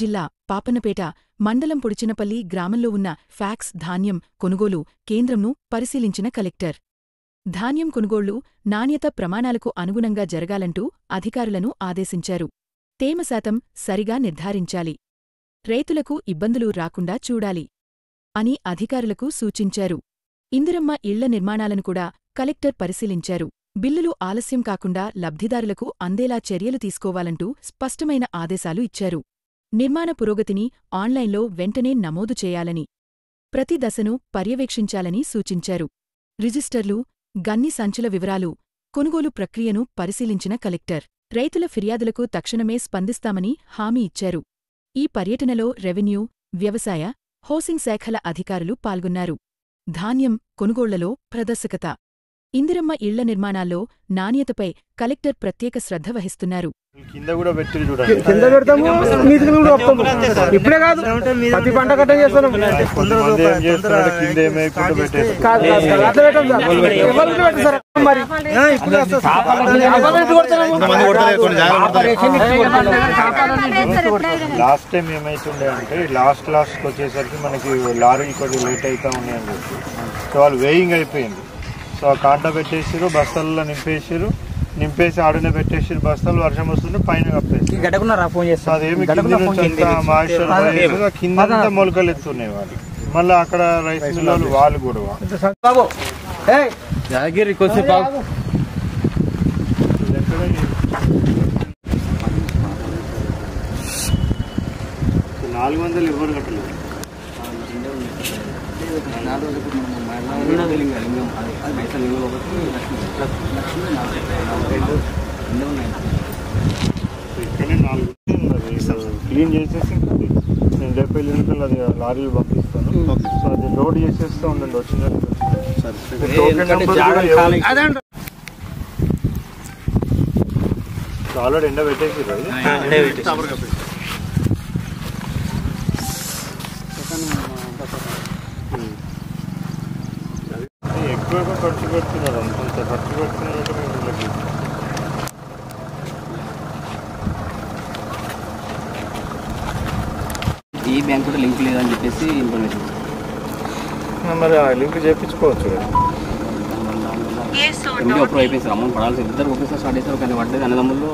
జిల్లా పాపన్నపేట మండలం పొడిచినపల్లి గ్రామంలో ఉన్న ఫ్యాక్స్ ధాన్యం కొనుగోలు కేంద్రంను పరిశీలించిన కలెక్టర్. ధాన్యం కొనుగోళ్లు నాణ్యత ప్రమాణాలకు అనుగుణంగా జరగాలంటూ అధికారులను ఆదేశించారు. తేమ శాతం సరిగా నిర్ధారించాలి. రైతులకు ఇబ్బందులు రాకుండా చూడాలి అని అధికారులకు సూచించారు. ఇందిరమ్మ ఇళ్ల నిర్మాణాలను కూడా కలెక్టర్ పరిశీలించారు. బిల్లులు ఆలస్యం కాకుండా లబ్ధిదారులకు అందేలా చర్యలు తీసుకోవాలంటూ స్పష్టమైన ఆదేశాలు ఇచ్చారు. నిర్మాణ పురోగతిని ఆన్లైన్లో వెంటనే నమోదు చేయాలని, ప్రతి దశను పర్యవేక్షించాలని సూచించారు. రిజిస్టర్లు, గన్ని సంచుల వివరాలు, కొనుగోలు ప్రక్రియను పరిశీలించిన కలెక్టర్ రైతుల ఫిర్యాదులకు తక్షణమే స్పందిస్తామని హామీ ఇచ్చారు. ఈ పర్యటనలో రెవెన్యూ, వ్యవసాయ, హౌసింగ్ శాఖల అధికారులు పాల్గొన్నారు. ధాన్యం కొనుగోళ్లలో ప్రదర్శకత. ఇందిరమ్మ ఇళ్ల నిర్మాణాల్లో నాణ్యతపై కలెక్టర్ ప్రత్యేక శ్రద్ధ వహిస్తున్నారు. కింద కూడా పెట్టి చూడండి, కింద పెడతాము, మీది కూడా వస్తాము. ఇప్పుడే కాదు, ప్రతి పంట కట్ట చేస్తాను. కింద ఏమైనా లాస్ట్ టైం ఏమైతుండే అంటే లాస్ట్ వచ్చేసరికి మనకి లారీలు కొద్దిగా లేట్ అవుతా ఉన్నాయని చెప్పి సో వాళ్ళు వేయింగ్ అయిపోయింది. సో ఆ కాంట పెట్టేసారు, బస్తాల్లో నింపేసి ఆడనే పెట్టేసారు. బస్తాలు వర్షం వస్తుంటే పైన కప్పేసి అదేమి కింద నుంచి అంతా మాయిశ్చర్ కింద మొలకలు ఎత్తున్నాయి వాళ్ళు. మళ్ళీ అక్కడ రైస్ మిల్లు వాళ్ళు కూడా 400 ఎవరు కట్టలేదు. ఇక్కడే 4 క్లీన్ చేసేసి నేను రేపు ఎల్లుండి అది లారీలు పంపిస్తాను. సో అది లోడ్ చేసేస్తూ ఉండండి వచ్చినట్టు. ఆల్రెడీ ఎండ పెట్టేసి ఎక్కువగా ఖర్చు పెడుతున్నారు. అంత ఖర్చు పెడుతున్నారంటే మేము వీళ్ళకి ఈ బ్యాంక్ కూడా లింక్ లేదని చెప్పేసి ఇన్ఫర్మేషన్. మరి ఆ లింక్ చేయించుకోవచ్చు. అప్రూవ్ అయిపోయింది సార్. అమౌంట్ పడాల్సి ఇద్దరు ఒకేసారి స్టార్ట్ చేస్తారు. కానీ పడ్డది అన్నదమ్ముల్లో